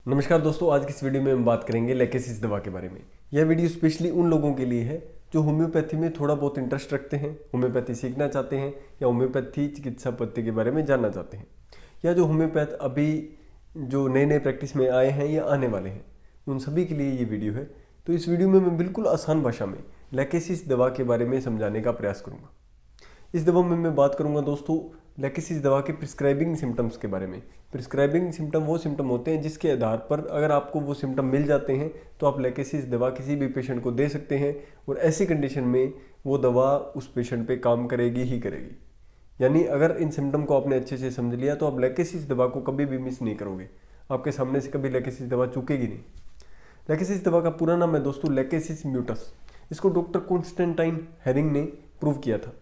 नमस्कार दोस्तों, आज की इस वीडियो में हम बात करेंगे लेकेसिस दवा के बारे में। यह वीडियो स्पेशली उन लोगों के लिए है जो होम्योपैथी में थोड़ा बहुत इंटरेस्ट रखते हैं, होम्योपैथी सीखना चाहते हैं या होम्योपैथी चिकित्सा पद्धति के बारे में जानना चाहते हैं, या जो होम्योपैथ अभी जो नए नए प्रैक्टिस में आए हैं या आने वाले हैं, उन सभी के लिए ये वीडियो है। तो इस वीडियो में मैं बिल्कुल आसान भाषा में लेकेसिस दवा के बारे में समझाने का प्रयास करूँगा। इस दवा में मैं बात करूंगा दोस्तों लेकेसिस दवा के प्रिस्क्राइबिंग सिम्टम्स के बारे में। प्रिस्क्राइबिंग सिम्टम वो सिम्टम होते हैं जिसके आधार पर अगर आपको वो सिम्टम मिल जाते हैं तो आप लेकेसिस दवा किसी भी पेशेंट को दे सकते हैं, और ऐसी कंडीशन में वो दवा उस पेशेंट पे काम करेगी ही करेगी। यानी अगर इन सिम्टम को आपने अच्छे से समझ लिया तो आप लेकेसिस दवा को कभी भी मिस नहीं करोगे, आपके सामने से कभी लेकेसिस दवा चूकेगी नहीं। लेकेसिस दवा का पूरा नाम है दोस्तों लेकेसिस म्यूटस। इसको डॉक्टर कॉन्स्टेंटाइन हेरिंग ने प्रूव किया था।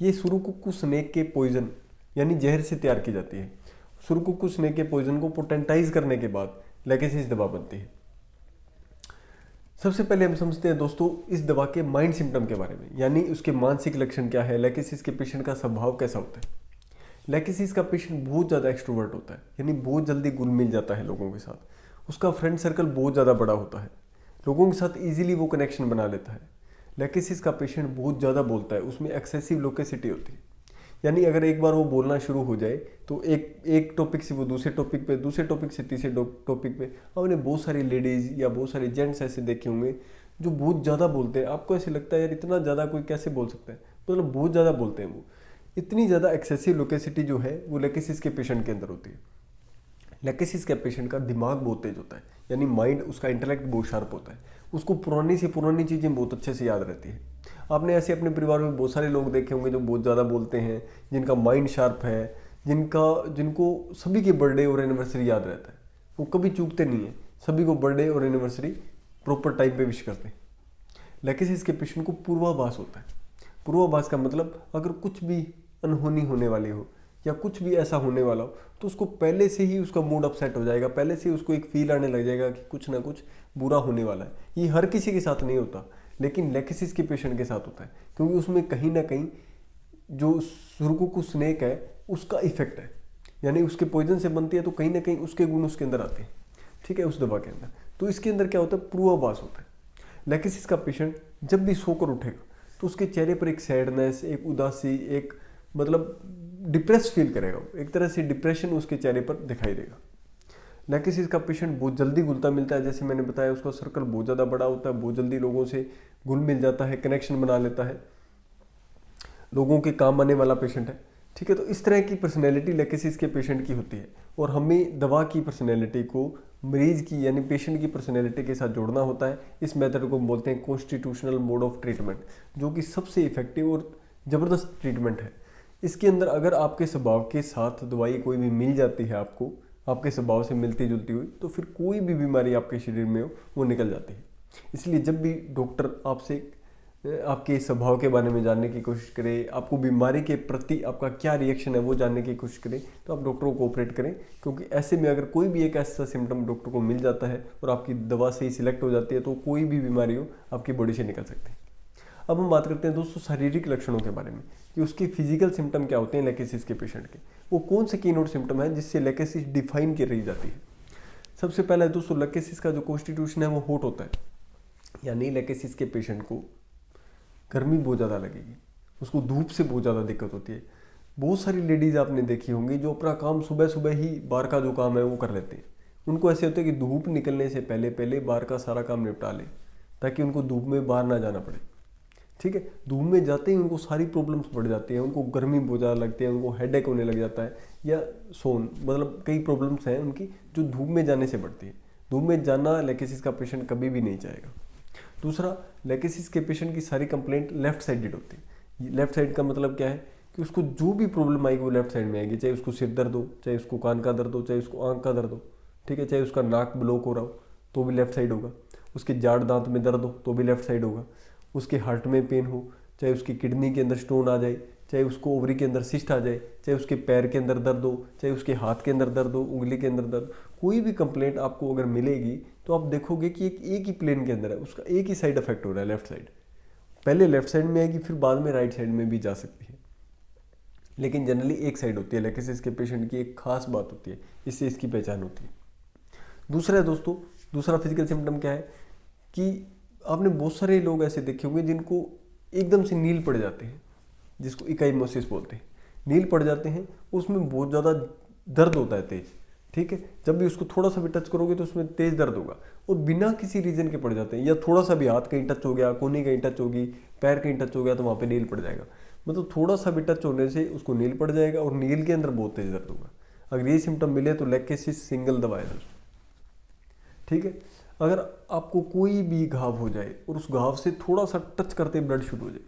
ये सुरुकुक्कू स्नेक के पॉइजन यानी जहर से तैयार की जाती है। सुरुकुक्कू स्नेक के पॉइजन को पोटेंटाइज करने के बाद लेकेसिस दवा बनती है। सबसे पहले हम समझते हैं दोस्तों इस दवा के माइंड सिम्टम के बारे में, यानी उसके मानसिक लक्षण क्या है, लेकेसिस के पेशेंट का स्वभाव कैसा होता है। लेकेसिस का पेशेंट बहुत ज़्यादा एक्सट्रोवर्ट होता है, यानी बहुत जल्दी घुल मिल जाता है लोगों के साथ। उसका फ्रेंड सर्कल बहुत ज़्यादा बड़ा होता है, लोगों के साथ ईजिली वो कनेक्शन बना लेता है। लेकेसिस का पेशेंट बहुत ज़्यादा बोलता है, उसमें एक्सेसिव लोकेसिटी होती है। यानी अगर एक बार वो बोलना शुरू हो जाए तो एक टॉपिक से वो दूसरे टॉपिक पे, दूसरे टॉपिक से तीसरे टॉपिक पे। आपने बहुत सारी लेडीज़ या बहुत सारे जेंट्स ऐसे देखे होंगे जो बहुत ज़्यादा बोलते हैं। आपको ऐसे लगता है यार इतना ज़्यादा कोई कैसे बोल सकता है, मतलब बहुत ज़्यादा बोलते हैं वो। इतनी ज़्यादा एक्सेसिव लोकेसिटी जो है वो लेकेसिस के पेशेंट के अंदर होती है। लेकेसिस के पेशेंट का दिमाग बहुत तेज होता है, यानी माइंड, उसका इंटेलेक्ट बहुत शार्प होता है। उसको पुरानी से पुरानी चीज़ें बहुत अच्छे से याद रहती है। आपने ऐसे अपने परिवार में बहुत सारे लोग देखे होंगे जो बहुत ज़्यादा बोलते हैं, जिनका माइंड शार्प है, जिनको सभी के बर्थडे और एनिवर्सरी याद रहता है। वो कभी चूकते नहीं है, सभी को बर्थडे और एनिवर्सरी प्रॉपर टाइम पे विश करते हैं। लेकेसिस के पेशेंट को पूर्वाभास होता है। पूर्वाभास का मतलब अगर कुछ भी अनहोनी होने वाली हो या कुछ भी ऐसा होने वाला हो तो उसको पहले से ही उसका मूड अपसेट हो जाएगा, पहले से ही उसको एक फील आने लग जाएगा कि कुछ ना कुछ बुरा होने वाला है। ये हर किसी के साथ नहीं होता, लेकिन लेकेसिस के पेशेंट के साथ होता है, क्योंकि उसमें कहीं ना कहीं जो सुरुकुक्कू स्नेक है उसका इफेक्ट है, यानी उसके पॉइजन से बनती है तो कहीं ना कहीं उसके गुण उसके अंदर आते हैं, ठीक है, उस दवा के अंदर। तो इसके अंदर क्या होता है, पूर्वाभास होता है। लेकेसिस का पेशेंट जब भी सोकर उठेगा तो उसके चेहरे पर एक सैडनेस, एक उदासी, एक मतलब डिप्रेस फील करेगा, एक तरह से डिप्रेशन उसके चेहरे पर दिखाई देगा। लेकेसिस का पेशेंट बहुत जल्दी घुलता मिलता है, जैसे मैंने बताया उसका सर्कल बहुत ज़्यादा बड़ा होता है, बहुत जल्दी लोगों से घुल मिल जाता है, कनेक्शन बना लेता है, लोगों के काम आने वाला पेशेंट है, ठीक है। तो इस तरह की पर्सनैलिटी लेकेसिस के पेशेंट की होती है, और हमें दवा की पर्सनैलिटी को मरीज की यानी पेशेंट की पर्सनैलिटी के साथ जोड़ना होता है। इस मेथड को बोलते हैं कॉन्स्टिट्यूशनल मोड ऑफ ट्रीटमेंट, जो कि सबसे इफेक्टिव और ज़बरदस्त ट्रीटमेंट है। इसके अंदर अगर आपके स्वभाव के साथ दवाई कोई भी मिल जाती है, आपको आपके स्वभाव से मिलती जुलती हुई, तो फिर कोई भी बीमारी आपके शरीर में हो वो निकल जाती है। इसलिए जब भी डॉक्टर आपसे आपके स्वभाव के बारे में जानने की कोशिश करे, आपको बीमारी के प्रति आपका क्या रिएक्शन है वो जानने की कोशिश करें, तो आप डॉक्टर को कोऑपरेट करें, क्योंकि ऐसे में अगर कोई भी एक ऐसा सिम्टम डॉक्टर को मिल जाता है और आपकी दवा सही सिलेक्ट हो जाती है तो कोई भी बीमारी हो आपकी बॉडी से निकल सकती है। अब हम बात करते हैं दोस्तों शारीरिक लक्षणों के बारे में, कि उसकी फिजिकल सिम्टम क्या होते हैं लेकेसिस के पेशेंट के, वो कौन से कीनोट सिम्टम है जिससे लेकेसिस डिफाइन की रही जाती है। सबसे पहला है दोस्तों लेकेसिस का जो कॉन्स्टिट्यूशन है वो हॉट होता है, यानी लेकेसिस के पेशेंट को गर्मी बहुत ज़्यादा लगेगी, उसको धूप से बहुत ज़्यादा दिक्कत होती है। बहुत सारी लेडीज़ आपने देखी होंगी जो अपना काम सुबह सुबह ही बाहर का जो काम है वो कर लेते हैं। उनको ऐसे होता है कि धूप निकलने से पहले पहले बाहर का सारा काम निपटा लें, ताकि उनको धूप में बाहर ना जाना पड़े, ठीक है। धूप में जाते ही उनको सारी प्रॉब्लम्स बढ़ जाती हैं, उनको गर्मी बहुत ज़्यादा लगती है, उनको हेडेक होने लग जाता है, या मतलब कई प्रॉब्लम्स हैं उनकी जो धूप में जाने से बढ़ती है। धूप में जाना लेकेसिस का पेशेंट कभी भी नहीं चाहेगा। दूसरा, लेकेसिस के पेशेंट की सारी कंप्लेंट लेफ्ट साइडेड होती है। लेफ्ट साइड का मतलब क्या है कि उसको जो भी प्रॉब्लम आएगी वो लेफ्ट साइड में आएगी, चाहे उसको सिर दर्द हो, चाहे उसको कान का दर्द हो, चाहे उसको आँख का दर्द हो, ठीक है, चाहे उसका नाक ब्लॉक हो रहा हो तो भी लेफ्ट साइड होगा, उसके जाड़ दांत में दर्द हो तो भी लेफ्ट साइड होगा, उसके हार्ट में पेन हो, चाहे उसकी किडनी के अंदर स्टोन आ जाए, चाहे उसको ओवरी के अंदर सिस्ट आ जाए, चाहे उसके पैर के अंदर दर्द हो, चाहे उसके हाथ के अंदर दर्द हो, उंगली के अंदर दर्द, कोई भी कंप्लेंट आपको अगर मिलेगी तो आप देखोगे कि एक ही प्लेन के अंदर है, उसका एक ही साइड अफेक्ट हो रहा है, लेफ्ट साइड। पहले लेफ्ट साइड में आएगी, फिर बाद में राइट साइड में भी जा सकती है, लेकिन जनरली एक साइड होती है। लेकेसिस के पेशेंट की एक खास बात होती है, इससे इसकी पहचान होती है। दूसरा है दोस्तों, दूसरा फिजिकल सिम्टम क्या है कि आपने बहुत सारे लोग ऐसे देखे होंगे जिनको एकदम से नील पड़ जाते हैं, जिसको इकाइमोसिस बोलते हैं, नील पड़ जाते हैं, उसमें बहुत ज़्यादा दर्द होता है तेज, ठीक है। जब भी उसको थोड़ा सा भी टच करोगे तो उसमें तेज दर्द होगा, और बिना किसी रीजन के पड़ जाते हैं, या थोड़ा सा भी हाथ कहीं टच हो गया, कोहनी कहीं टच होगी, पैर कहीं टच हो गया तो वहाँ पे नील पड़ जाएगा। मतलब थोड़ा सा भी टच होने से उसको नील पड़ जाएगा, और नील के अंदर बहुत तेज दर्द होगा। अगर ये सिम्टम मिले तो लेकेसिस सिंगल दवा है दोस्तों, ठीक है। अगर आपको कोई भी घाव हो जाए और उस घाव से थोड़ा सा टच करते ब्लड शूट हो जाए,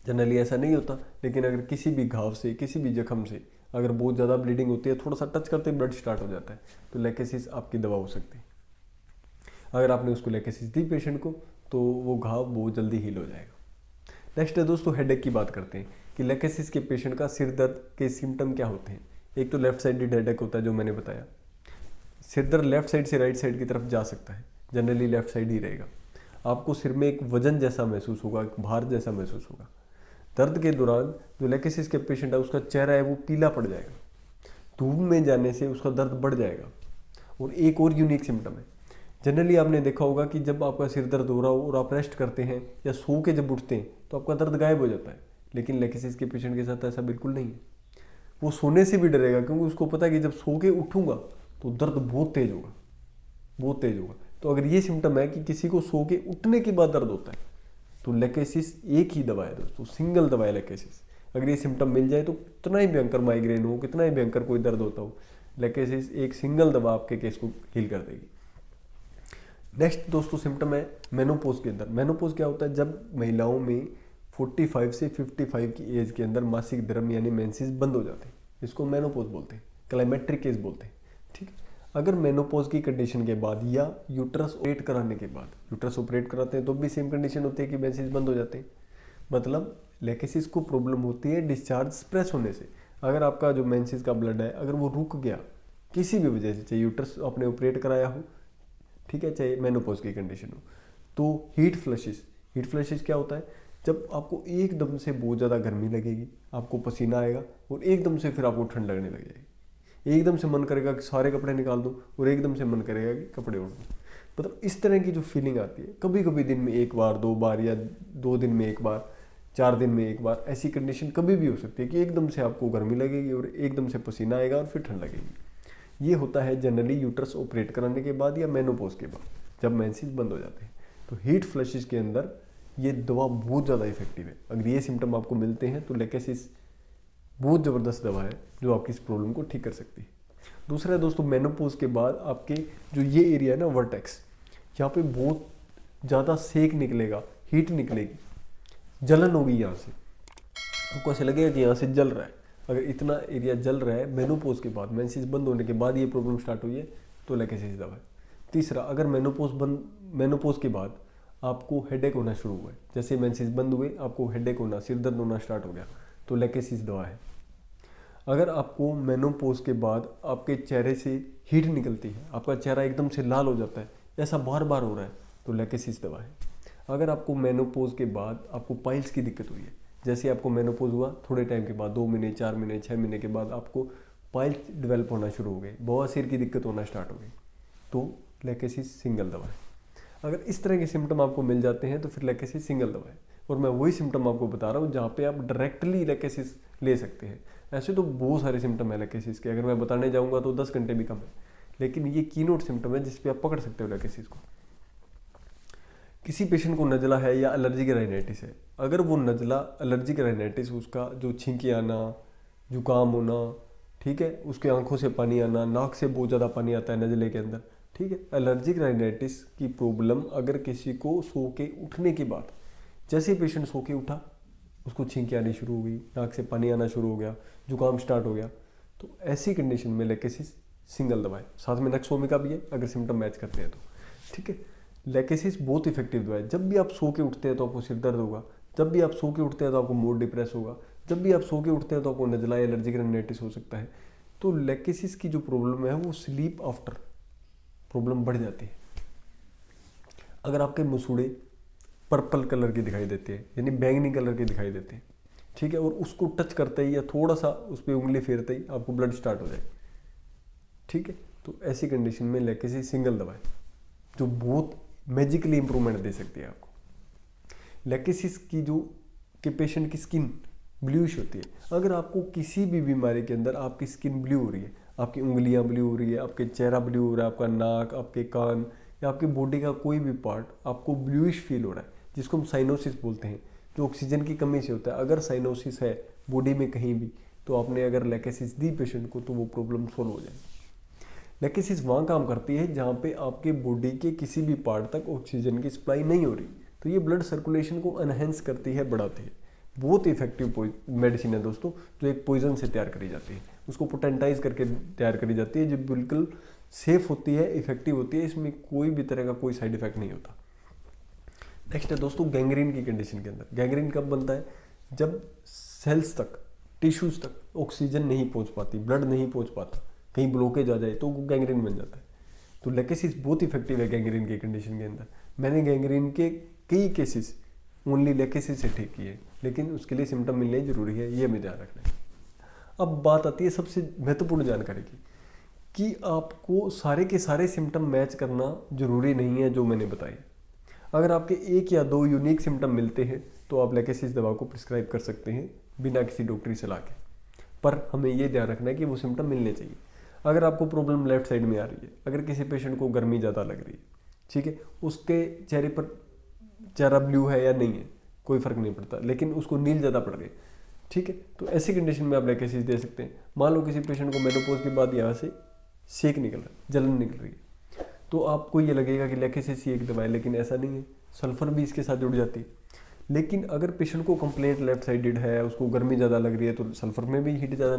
जनरली ऐसा नहीं होता, लेकिन अगर किसी भी घाव से, किसी भी जख्म से अगर बहुत ज़्यादा ब्लीडिंग होती है, थोड़ा सा टच करते ब्लड स्टार्ट हो जाता है, तो लेकेसिस आपकी दवा हो सकती है। अगर आपने उसको लेकेसिस दी पेशेंट को तो वो घाव बहुत जल्दी हील हो जाएगा। नेक्स्ट है दोस्तों हेडेक की बात करते हैं कि लेकेसिस के पेशेंट का सिर दर्द के सिम्टम क्या होते हैं। एक तो लेफ्ट साइडेड हेडेक होता है जो मैंने बताया, सिर दर्द लेफ्ट साइड से राइट साइड की तरफ जा सकता है, जनरली लेफ्ट साइड ही रहेगा। आपको सिर में एक वजन जैसा महसूस होगा, एक भार जैसा महसूस होगा। दर्द के दौरान जो लेकेसिस के पेशेंट है उसका चेहरा है वो पीला पड़ जाएगा, धूप में जाने से उसका दर्द बढ़ जाएगा। और एक और यूनिक सिम्टम है, जनरली आपने देखा होगा कि जब आपका सिर दर्द हो रहा हो और आप रेस्ट करते हैं या सो के जब उठते हैं तो आपका दर्द गायब हो जाता है, लेकिन लेकेसिस के पेशेंट के साथ ऐसा बिल्कुल नहीं है। वो सोने से भी डरेगा, क्योंकि उसको पता है कि जब सो के उठूंगा तो दर्द बहुत तेज होगा, बहुत तेज होगा। तो अगर ये सिम्टम है कि किसी को सो के उठने के बाद दर्द होता है, तो लेकेसिस एक ही दवा है दोस्तों, सिंगल दवा है लेकेसिस। अगर ये सिम्टम मिल जाए तो कितना ही भयंकर माइग्रेन हो, कितना ही भयंकर कोई दर्द होता हो, लेकेसिस एक सिंगल दवा आपके केस को हील कर देगी। नेक्स्ट दोस्तों सिम्टम है मेनोपॉज के अंदर। मेनोपॉज क्या होता है, जब महिलाओं में 45 से 55 की एज के अंदर मासिक धर्म यानी मेंसेस बंद हो जाते हैं, इसको मेनोपॉज बोलते हैं, क्लाइमेट्रिक एज बोलते हैं, ठीक है। अगर मेनोपॉज की कंडीशन के बाद या यूट्रस ऑपरेट कराने के बाद, यूट्रस ऑपरेट कराते हैं तो भी सेम कंडीशन होती है कि मेंसेस बंद हो जाते हैं। मतलब लेकेसिस को प्रॉब्लम होती है डिस्चार्ज स्प्रेस होने से। अगर आपका जो मेंसेस का ब्लड है अगर वो रुक गया किसी भी वजह से, चाहे यूट्रस आपने ऑपरेट कराया हो, ठीक है, चाहे मेनोपॉज की कंडीशन हो, तो हीट फ्लैशेस क्या होता है, जब आपको एकदम से बहुत ज़्यादा गर्मी लगेगी, आपको पसीना आएगा और एकदम से फिर आपको ठंड लगने लग जाएगी, एकदम से मन करेगा कि सारे कपड़े निकाल दूं और एकदम से मन करेगा कि कपड़े ओढ़ दूं। मतलब इस तरह की जो फीलिंग आती है, कभी कभी दिन में एक बार, 2 बार, या 2 दिन में एक बार, 4 दिन में एक बार, ऐसी कंडीशन कभी भी हो सकती है कि एकदम से आपको गर्मी लगेगी और एकदम से पसीना आएगा और फिर ठंड लगेगी। ये होता है जनरली यूट्रस ऑपरेट कराने के बाद या मेनोपॉज के बाद, जब मेंसेस बंद हो जाते हैं। तो हीट फ्लैशेस के अंदर ये दवा बहुत ज़्यादा इफेक्टिव है। अगर ये सिम्टम आपको मिलते हैं तो लेकेसिस बहुत ज़बरदस्त दवा है जो आपकी इस प्रॉब्लम को ठीक कर सकती है। दूसरा है दोस्तों मेनोपॉज के बाद आपके जो ये एरिया है ना वर्टेक्स, यहाँ पे बहुत ज़्यादा सेक निकलेगा, हीट निकलेगी, जलन होगी यहाँ से, आपको ऐसे लगेगा कि यहाँ से जल रहा है। अगर इतना एरिया जल रहा है मेनोपॉज के बाद, मेंसेस बंद होने के बाद ये प्रॉब्लम स्टार्ट हुई है, तो लेकेसिस दवा है। तीसरा, अगर मेनोपॉज के बाद आपको हेडेक होना शुरू हुआ है, जैसे मेंसेस बंद हुए आपको हेडेक होना, सिर दर्द होना स्टार्ट हो गया, तो लेकेसिस दवा है। अगर आपको मेनोपॉज के बाद आपके चेहरे से हीट निकलती है, आपका चेहरा एकदम से लाल हो जाता है, ऐसा बार बार हो रहा है, तो लेकेसिस दवा है। अगर आपको मेनोपॉज के बाद आपको पाइल्स की दिक्कत हुई है, जैसे आपको मेनोपॉज हुआ थोड़े टाइम के बाद, 2 महीने, 4 महीने, 6 महीने के बाद आपको पाइल्स डेवलप होना शुरू हो गए, बवासीर की दिक्कत होना स्टार्ट हो गई, तो लेकेसिस सिंगल दवा है। अगर इस तरह के सिम्टम आपको मिल जाते हैं तो फिर लेकेसिस सिंगल दवा है। और मैं वही सिम्टम आपको बता रहा हूँ जहाँ पे आप डायरेक्टली लेकेसिस ले सकते हैं। ऐसे तो बहुत सारे सिम्टम है लेकेसिस के, अगर मैं बताने जाऊँगा तो 10 घंटे भी कम है, लेकिन ये कीनोट सिम्टम है जिस पे आप पकड़ सकते हो लेकेसिस को। किसी पेशेंट को नज़ला है या एलर्जिक राइनाइटिस है, अगर वो नज़ला एलर्जिक राइनाइटिस, उसका जो छींकी आना, जुकाम होना, ठीक है, उसके आंखों से पानी आना, नाक से बहुत ज़्यादा पानी आता है नज़ले के अंदर, ठीक है, एलर्जिक राइनाइटिस की प्रॉब्लम अगर किसी को सो के उठने के बाद, जैसे पेशेंट सो के उठा उसको छींकी आनी शुरू हो गई, नाक से पानी आना शुरू हो गया, जुकाम स्टार्ट हो गया, तो ऐसी कंडीशन में लेकेसिस सिंगल दवा है। साथ में नक्सोमिका भी है अगर सिम्टम मैच करते हैं तो, ठीक है। लेकेसिस बहुत इफेक्टिव दवा है। जब भी आप सो के उठते हैं तो आपको सिर दर्द होगा, जब भी आप सो के उठते हैं तो आपको मूड डिप्रेस होगा, जब भी आप सो के उठते हैं तो आपको नज़ला एलर्जिक राइनाइटिस हो सकता है। तो लेकेसिस की जो प्रॉब्लम है वो स्लीप आफ्टर प्रॉब्लम बढ़ जाती है। अगर आपके मसूड़े पर्पल कलर के दिखाई देते हैं, यानी बैंगनी कलर के दिखाई देते हैं, ठीक है, और उसको टच करते ही या थोड़ा सा उस पर उंगली फेरते ही आपको ब्लड स्टार्ट हो जाए, ठीक है, तो ऐसी कंडीशन में लैकेसिस सिंगल दवा है जो बहुत मैजिकली इंप्रूवमेंट दे सकती है आपको। लैकेसिस की जो कि पेशेंट की स्किन ब्लूइश होती है, अगर आपको किसी भी बीमारी के अंदर आपकी स्किन ब्लू हो रही है, आपकी उंगलियां ब्लू हो रही है, आपके चेहरा ब्लू हो रहा है, आपका नाक, आपके कान या आपकी बॉडी का कोई भी पार्ट आपको ब्लूइश फील हो रहा है, जिसको हम साइनोसिस बोलते हैं, जो ऑक्सीजन की कमी से होता है। अगर साइनोसिस है बॉडी में कहीं भी, तो आपने अगर लैकेसिस दी पेशेंट को तो वो प्रॉब्लम सोल्व हो जाएगी। लैकेसिस वहाँ काम करती है जहाँ पे आपके बॉडी के किसी भी पार्ट तक ऑक्सीजन की सप्लाई नहीं हो रही, तो ये ब्लड सर्कुलेशन को एनहेंस करती है, बढ़ाती है। बहुत इफेक्टिव मेडिसिन है दोस्तों, जो एक पॉइजन से तैयार करी जाती है, उसको पोटेंटाइज करके तैयार करी जाती है, जो बिल्कुल सेफ होती है, इफेक्टिव होती है, इसमें कोई भी तरह का कोई साइड इफेक्ट नहीं होता। नेक्स्ट है दोस्तों गैंग्रीन की कंडीशन के अंदर। गैंग्रीन कब बनता है? जब सेल्स तक, टिश्यूज तक ऑक्सीजन नहीं पहुंच पाती, ब्लड नहीं पहुंच पाता, कहीं ब्लॉकेज आ जाए तो वो गैंग्रीन बन जाता है। तो लैकेसिस बहुत इफेक्टिव है गैंग्रीन की कंडीशन के अंदर। मैंने गैंग्रीन के कई केसेस ओनली लैकेसिस से ठीक किए, लेकिन उसके लिए सिम्टम मिलने जरूरी है, ये हमें ध्यान रखना है। अब बात आती है सबसे महत्वपूर्ण जानकारी की, कि आपको सारे के सारे सिम्टम मैच करना जरूरी नहीं है जो मैंने बताए। अगर आपके एक या दो यूनिक सिम्टम मिलते हैं तो आप लैकेसिस दवा को प्रिस्क्राइब कर सकते हैं बिना किसी डॉक्टरी सलाह के, पर हमें ये ध्यान रखना है कि वो सिम्टम मिलने चाहिए। अगर आपको प्रॉब्लम लेफ्ट साइड में आ रही है, अगर किसी पेशेंट को गर्मी ज़्यादा लग रही है, ठीक है, उसके चेहरे पर चेहरा ब्लू है या नहीं है कोई फर्क नहीं पड़ता, लेकिन उसको नील ज़्यादा पड़ रही है, ठीक है, तो ऐसी कंडीशन में आप लैकेसिस दे सकते हैं। मान लो किसी पेशेंट को मेनोपॉज के बाद यहाँ से सेक निकल रहा है, जलन निकल रही है, तो आपको ये लगेगा कि लैकेसिस ही एक दवा है, लेकिन ऐसा नहीं है, सल्फर भी इसके साथ जुड़ जाती है। लेकिन अगर पेशेंट को कंप्लेंट लेफ्ट साइडेड है, उसको गर्मी ज़्यादा लग रही है, तो सल्फर में भी हीट ज़्यादा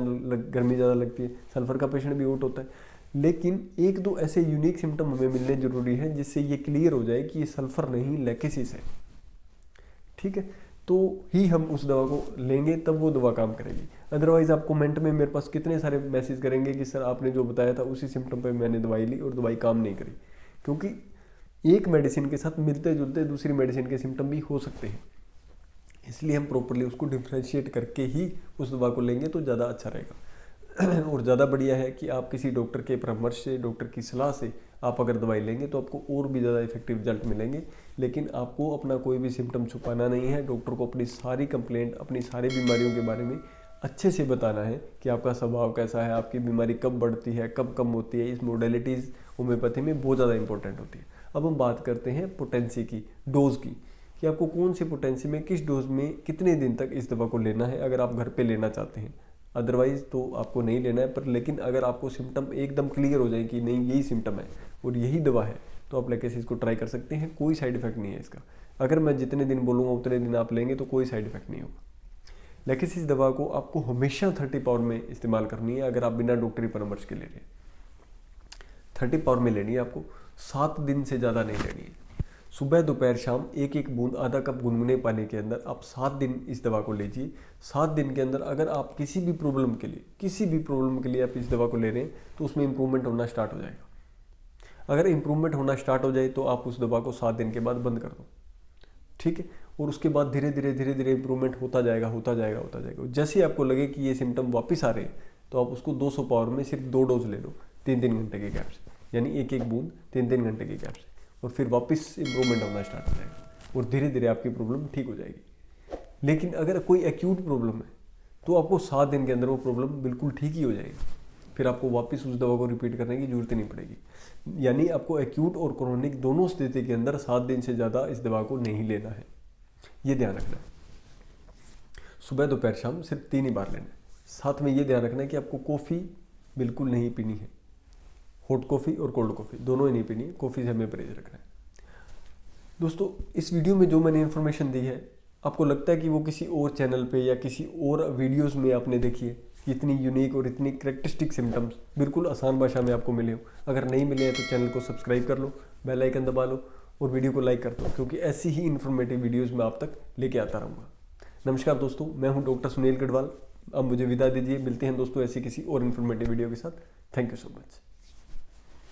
गर्मी ज़्यादा लगती है, सल्फर का पेशेंट भी आउट होता है। लेकिन एक दो ऐसे यूनिक सिम्टम हमें मिलने जरूरी है जिससे ये क्लियर हो जाए कि ये सल्फर नहीं लैकेसिस है, ठीक है, तो ही हम उस दवा को लेंगे, तब वो दवा काम करेगी। अदरवाइज आप कमेंट में मेरे पास कितने सारे मैसेज करेंगे कि सर आपने जो बताया था उसी सिम्टम पे मैंने दवाई ली और दवाई काम नहीं करी, क्योंकि एक मेडिसिन के साथ मिलते जुलते दूसरी मेडिसिन के सिम्टम भी हो सकते हैं। इसलिए हम प्रॉपरली उसको डिफ्रेंशिएट करके ही उस दवा को लेंगे तो ज़्यादा अच्छा रहेगा। और ज़्यादा बढ़िया है कि आप किसी डॉक्टर के परामर्श से, डॉक्टर की सलाह से आप अगर दवाई लेंगे तो आपको और भी ज़्यादा इफेक्टिव रिजल्ट मिलेंगे। लेकिन आपको अपना कोई भी सिम्टम छुपाना नहीं है, डॉक्टर को अपनी सारी कंप्लेंट, अपनी सारी बीमारियों के बारे में अच्छे से बताना है कि आपका स्वभाव कैसा है, आपकी बीमारी कब बढ़ती है, कब कम होती है। इस मोडेलिटीज़ होम्योपैथी में बहुत ज़्यादा इंपॉर्टेंट होती है। अब हम बात करते हैं पोटेंसी की, डोज की, कि आपको कौन सी पोटेंसी में किस डोज में कितने दिन तक इस दवा को लेना है अगर आप घर पे लेना चाहते हैं। अदरवाइज तो आपको नहीं लेना है, पर लेकिन अगर आपको सिम्टम एकदम क्लियर हो जाए कि नहीं यही सिम्टम है और यही दवा है, तो आप लैकेसिस को ट्राई कर सकते हैं। कोई साइड इफेक्ट नहीं है इसका। अगर मैं जितने दिन बोलूँगा उतने दिन आप लेंगे तो कोई साइड इफेक्ट नहीं होगा। लैकेसिस दवा को आपको हमेशा 30 पावर में इस्तेमाल करनी है अगर आप बिना डॉक्टरी परामर्श के ले रहे हैं। 30 पावर में लेनी है आपको, 7 दिन से ज़्यादा नहीं लेनी है। सुबह दोपहर शाम एक एक बूंद आधा कप गुनगुने पानी के अंदर आप 7 दिन इस दवा को लीजिए। 7 दिन के अंदर अगर आप किसी भी प्रॉब्लम के लिए आप इस दवा को ले रहे हैं तो उसमें इंप्रूवमेंट होना स्टार्ट हो जाएगा। अगर इंप्रूवमेंट होना स्टार्ट हो जाए तो आप उस दवा को 7 दिन के बाद बंद कर दो, ठीक है, और उसके बाद धीरे धीरे इंप्रूवमेंट होता जाएगा। जैसे ही आपको लगे कि ये सिम्टम वापस आ रहे हैं तो आप उसको 200 पावर में सिर्फ 2 डोज ले लो 3-3 घंटे के गैप से, यानी एक एक बूंद 3-3 घंटे के गैप से, और फिर वापस इंप्रूवमेंट होना स्टार्ट हो जाएगा और धीरे धीरे आपकी प्रॉब्लम ठीक हो जाएगी। लेकिन अगर कोई एक्यूट प्रॉब्लम है तो आपको 7 दिन के अंदर वो प्रॉब्लम बिल्कुल ठीक ही हो जाएगी, फिर आपको वापस उस दवा को रिपीट करने की जरूरत नहीं पड़ेगी। यानी आपको एक्यूट और क्रोनिक दोनों स्थिति के अंदर 7 दिन से ज़्यादा इस दवा को नहीं लेना है, ये ध्यान रखना है। सुबह दोपहर शाम सिर्फ 3 ही बार लेना है। साथ में ये ध्यान रखना है कि आपको कॉफ़ी बिल्कुल नहीं पीनी है, हॉट कॉफ़ी और कोल्ड कॉफ़ी दोनों ही नहीं पीनी है, कॉफ़ी से हमें परहेज रखना है। दोस्तों इस वीडियो में जो मैंने इन्फॉर्मेशन दी है आपको लगता है कि वो किसी और चैनल पे या किसी और वीडियोस में आपने देखी है, इतनी यूनिक और इतनी करेक्टरिस्टिक सिम्टम्स बिल्कुल आसान भाषा में आपको मिले हो? अगर नहीं मिले हैं तो चैनल को सब्सक्राइब कर लो, बेल आइकन दबा लो और वीडियो को लाइक कर दो, क्योंकि ऐसी ही इन्फॉर्मेटिव वीडियोज़ मैं आप तक लेके आता रहूँगा। नमस्कार दोस्तों, मैं हूँ डॉक्टर सुनील गढ़वाल। अब मुझे विदा दीजिए, मिलते हैं दोस्तों ऐसी किसी और इन्फॉर्मेटिव वीडियो के साथ। Thank you so much.